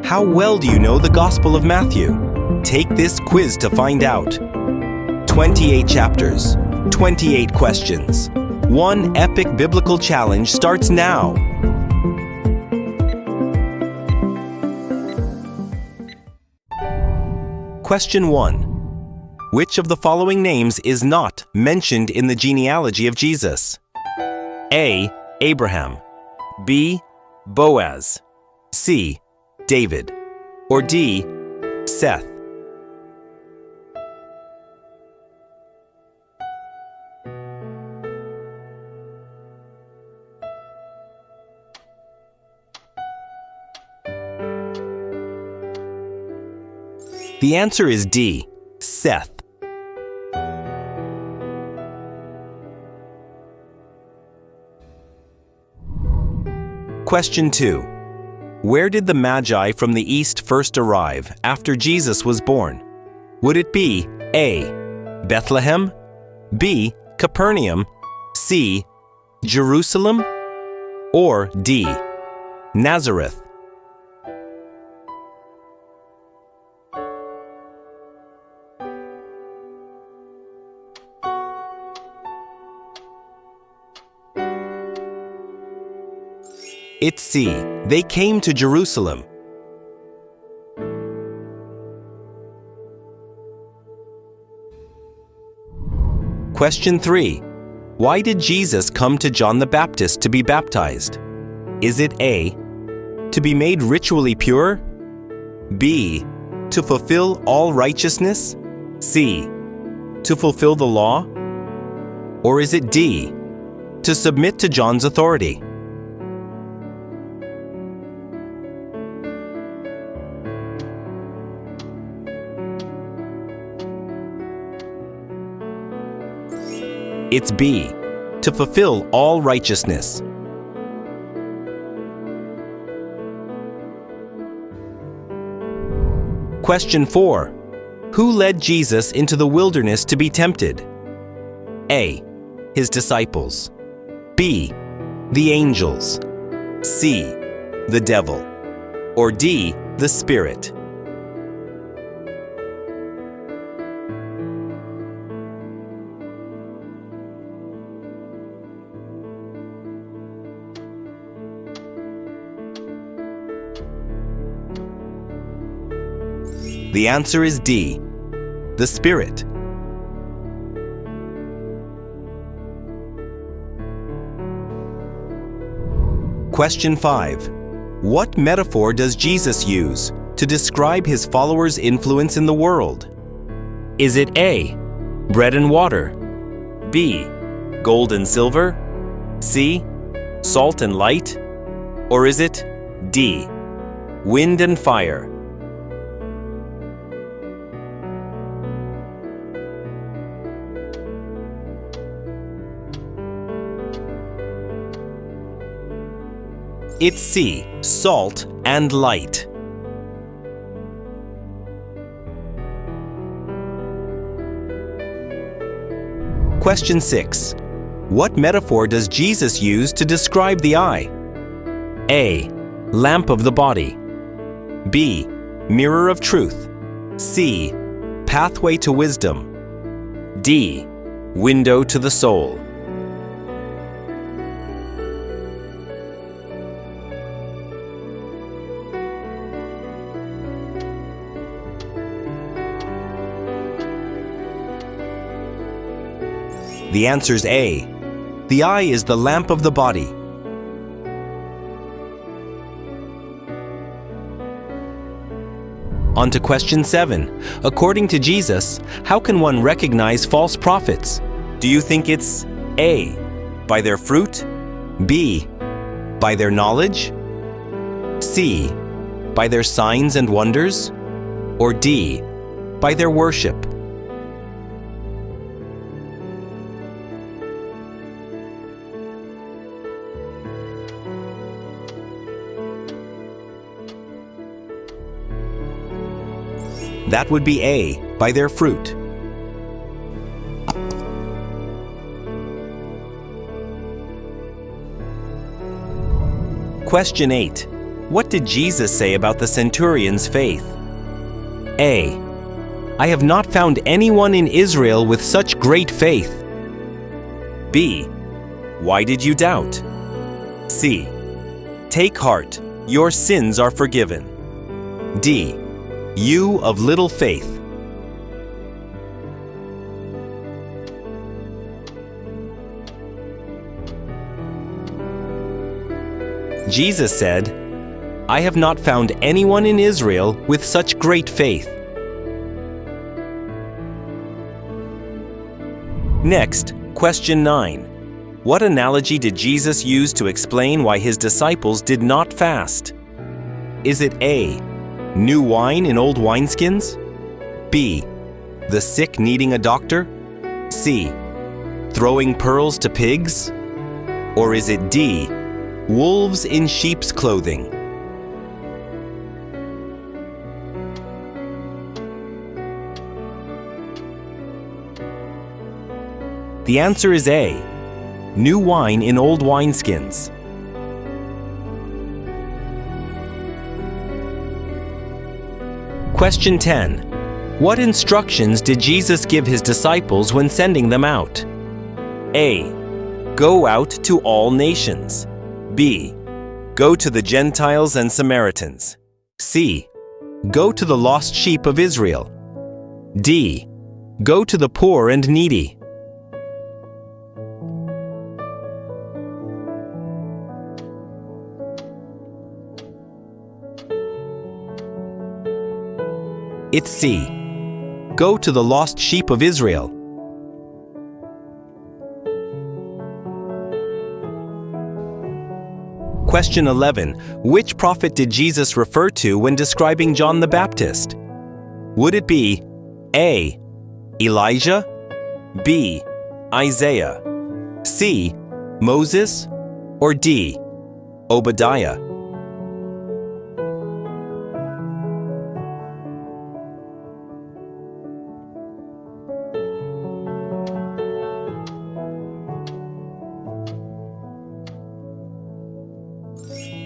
How well do you know the Gospel of Matthew? Take this quiz to find out. 28 chapters, 28 questions. One epic biblical challenge starts now. Question 1. Which of the following names is not mentioned in the genealogy of Jesus? A. Abraham, B. Boaz, C. David, or D. Seth? The answer is D. Seth. Question 2. Where did the Magi from the east first arrive after Jesus was born? Would it be A. Bethlehem, B. Capernaum, C. Jerusalem, or D. Nazareth? It's C. They came to Jerusalem. Question 3. Why did Jesus come to John the Baptist to be baptized? Is it A. to be made ritually pure, B. to fulfill all righteousness, C. to fulfill the law, or is it D. to submit to John's authority? It's B. to fulfill all righteousness. Question 4. Who led Jesus into the wilderness to be tempted? A. His disciples, B. the angels, C. the devil, or D. the Spirit? The answer is D. the Spirit. Question 5. What metaphor does Jesus use to describe his followers' influence in the world? Is it A. bread and water, B. gold and silver, C. salt and light, or is it D. wind and fire? It's C. salt and light. Question 6. What metaphor does Jesus use to describe the eye? A. lamp of the body, B. mirror of truth, C. pathway to wisdom, D. window to the soul. The answer's A. The eye is the lamp of the body. On to question 7. According to Jesus, how can one recognize false prophets? Do you think it's A. by their fruit, B. by their knowledge, C. by their signs and wonders, or D. by their worship? That would be A. by their fruit. Question 8. What did Jesus say about the centurion's faith? A. I have not found anyone in Israel with such great faith. B. Why did you doubt? C. Take heart, your sins are forgiven. D. You of little faith. Jesus said, I have not found anyone in Israel with such great faith. Next, question 9. What analogy did Jesus use to explain why his disciples did not fast? Is it A, new wine in old wineskins? B, the sick needing a doctor? C, throwing pearls to pigs? Or is it D, wolves in sheep's clothing? The answer is A, new wine in old wineskins. Question 10. What instructions did Jesus give his disciples when sending them out? A. Go out to all nations. B. Go to the Gentiles and Samaritans. C. Go to the lost sheep of Israel. D. Go to the poor and needy. It's C. Go to the lost sheep of Israel. Question 11. Which prophet did Jesus refer to when describing John the Baptist? Would it be A. Elijah? B. Isaiah? C. Moses? Or D. Obadiah?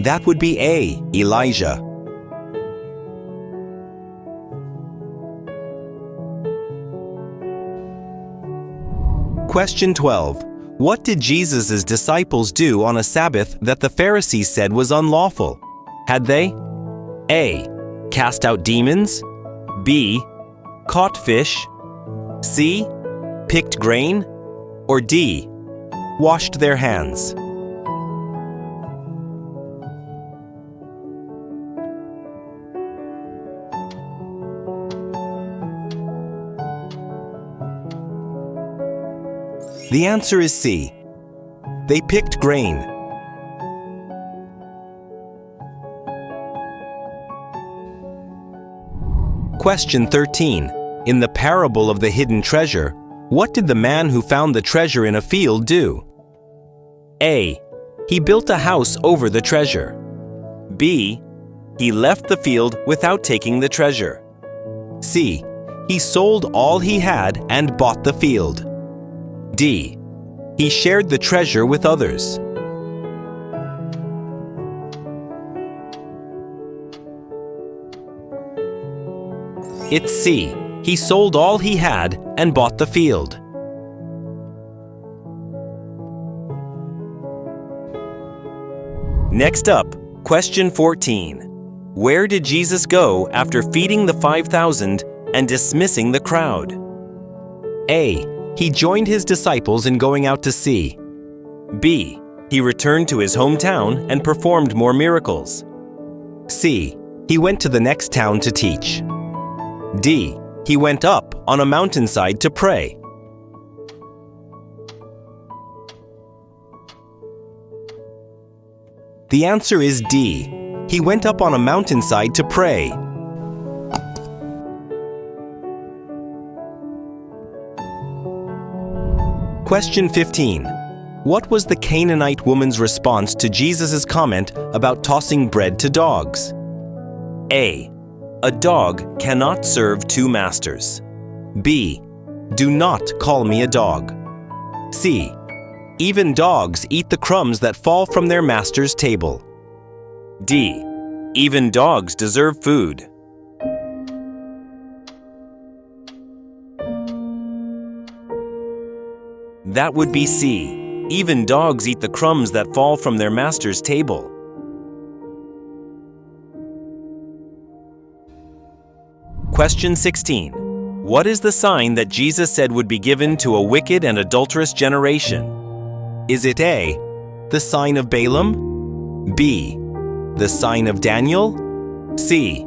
That would be A, Elijah. Question 12. What did Jesus' disciples do on a Sabbath that the Pharisees said was unlawful? Had they A. Cast out demons? B. Caught fish? C. Picked grain? Or D. Washed their hands? The answer is C. They picked grain. Question 13. In the parable of the hidden treasure, what did the man who found the treasure in a field do? A. He built a house over the treasure. B. He left the field without taking the treasure. C. He sold all he had and bought the field. D. He shared the treasure with others. It's C. He sold all he had and bought the field. Next up, question 14. Where did Jesus go after feeding the 5,000 and dismissing the crowd? A. He joined his disciples in going out to sea. B. He returned to his hometown and performed more miracles. C. He went to the next town to teach. D. He went up on a mountainside to pray. The answer is D. He went up on a mountainside to pray. Question 15. What was the Canaanite woman's response to Jesus' comment about tossing bread to dogs? A. A dog cannot serve two masters. B. Do not call me a dog. C. Even dogs eat the crumbs that fall from their master's table. D. Even dogs deserve food. That would be C. Even dogs eat the crumbs that fall from their master's table. Question 16. What is the sign that Jesus said would be given to a wicked and adulterous generation? Is it A, the sign of Balaam? B, the sign of Daniel? C,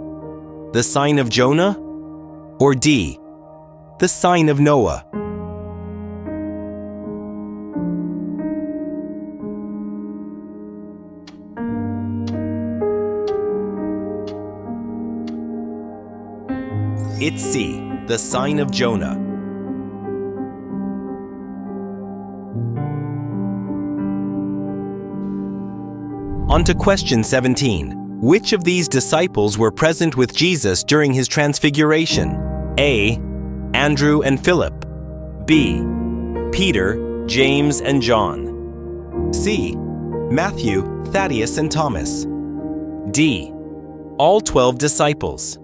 the sign of Jonah? Or D, the sign of Noah? It's C, the sign of Jonah. On to question 17. Which of these disciples were present with Jesus during his transfiguration? A, Andrew and Philip. B, Peter, James, and John. C, Matthew, Thaddeus, and Thomas. D, all 12 disciples.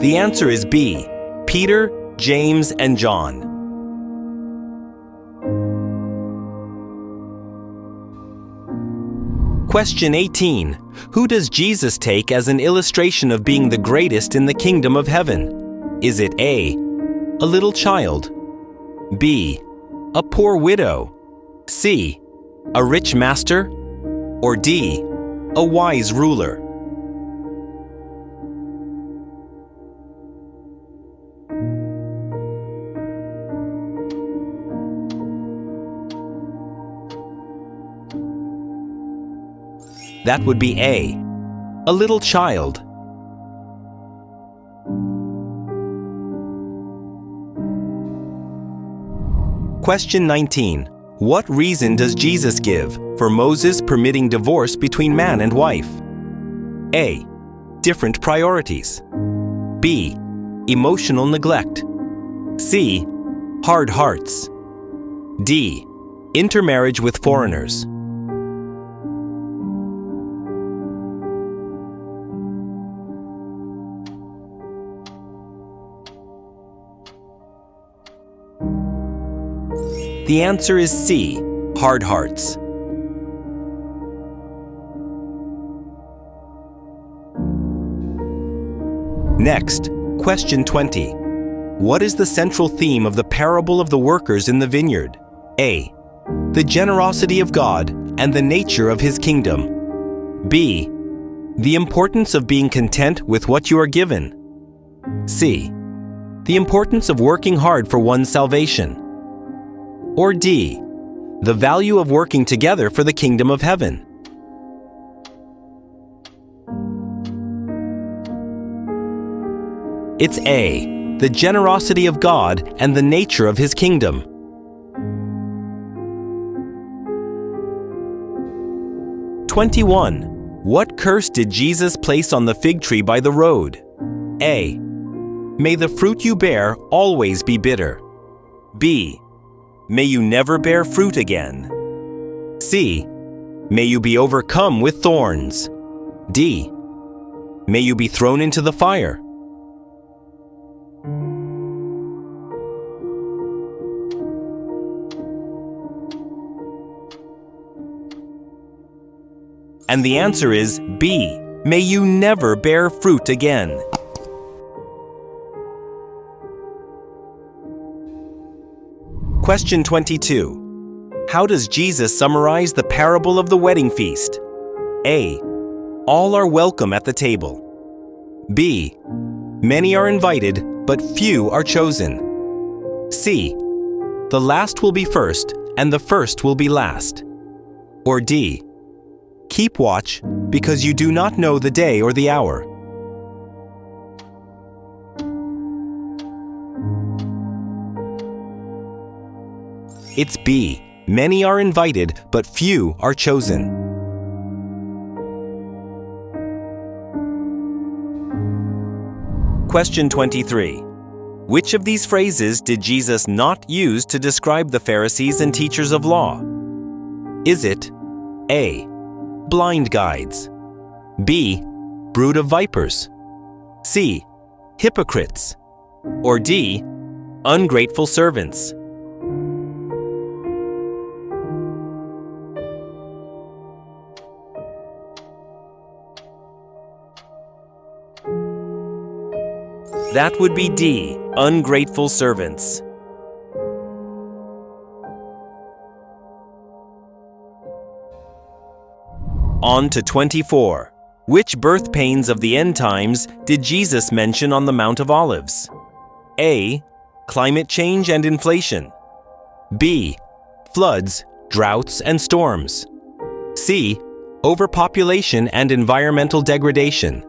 The answer is B, Peter, James, and John. Question 18. Who does Jesus take as an illustration of being the greatest in the kingdom of heaven? Is it A, a little child? B, a poor widow? C, a rich master? Or D, a wise ruler? That would be A, a little child. Question 19. What reason does Jesus give for Moses permitting divorce between man and wife? A, different priorities. B, emotional neglect. C, hard hearts. D, intermarriage with foreigners. The answer is C, hard hearts. Next, question 20. What is the central theme of the parable of the workers in the vineyard? A, the generosity of God and the nature of His kingdom. B, the importance of being content with what you are given. C, the importance of working hard for one's salvation. Or D, the value of working together for the kingdom of heaven. It's A, the generosity of God and the nature of His kingdom. (21) What curse did Jesus place on the fig tree by the road? A, may the fruit you bear always be bitter. B, may you never bear fruit again. C, may you be overcome with thorns. D, may you be thrown into the fire. And the answer is B, may you never bear fruit again. Question 22. How does Jesus summarize the parable of the wedding feast? A, all are welcome at the table. B, many are invited, but few are chosen. C, the last will be first, and the first will be last. Or D, keep watch, because you do not know the day or the hour. It's B, many are invited, but few are chosen. Question 23. Which of these phrases did Jesus not use to describe the Pharisees and teachers of law? Is it A. Blind guides, B. Brood of vipers, C. Hypocrites, or D. Ungrateful servants? That would be D. Ungrateful servants. On to 24. Which birth pains of the end times did Jesus mention on the Mount of Olives? A. Climate change and inflation. B. Floods, droughts, and storms. C. Overpopulation and environmental degradation.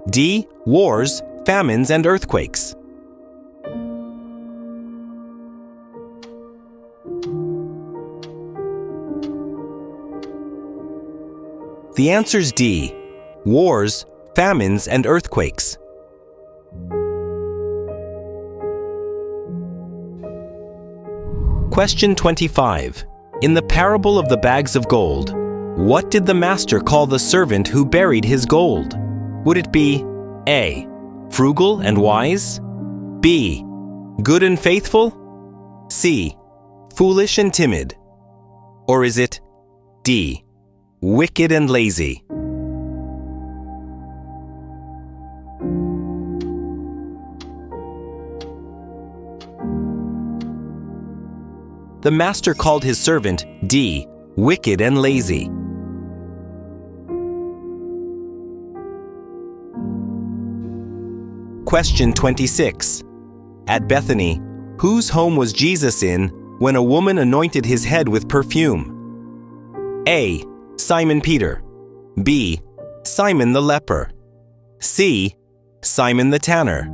D. Wars, famines, and earthquakes. The answer's D. Wars, famines, and earthquakes. Question 25. In the parable of the bags of gold, what did the master call the servant who buried his gold? Would it be A. Frugal and wise, B. Good and faithful, C. Foolish and timid, or is it D. Wicked and lazy? The master called his servant D. Wicked and lazy. Question 26. At Bethany, whose home was Jesus in when a woman anointed his head with perfume? A. Simon Peter, B. Simon the leper, C. Simon the tanner,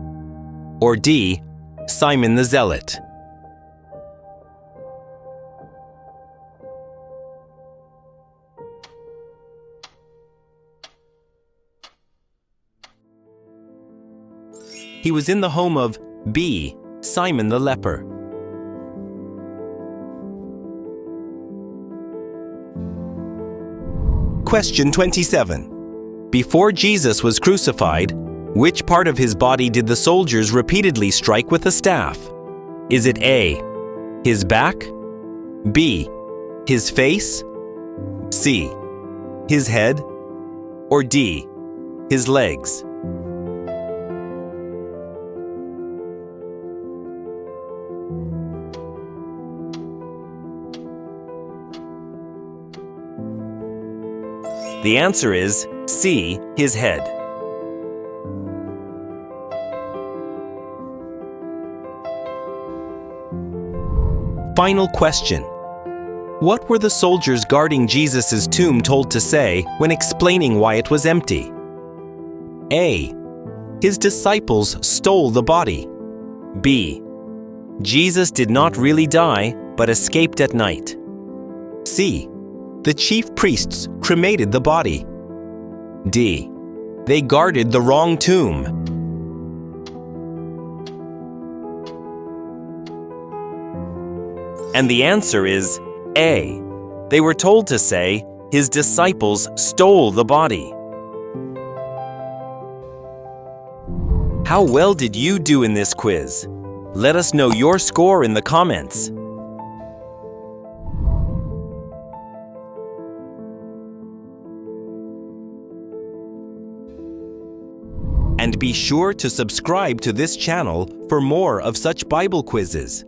or D. Simon the zealot? He was in the home of B. Simon the leper. Question 27. Before Jesus was crucified, which part of his body did the soldiers repeatedly strike with a staff? Is it A. His back, B. His face, C. His head, or D. His legs? The answer is C. His head. Final question. What were the soldiers guarding Jesus' tomb told to say when explaining why it was empty? A. His disciples stole the body. B. Jesus did not really die, but escaped at night. C. The chief priests cremated the body. D. They guarded the wrong tomb. And the answer is A. They were told to say his disciples stole the body. How well did you do in this quiz? Let us know your score in the comments. And be sure to subscribe to this channel for more of such Bible quizzes.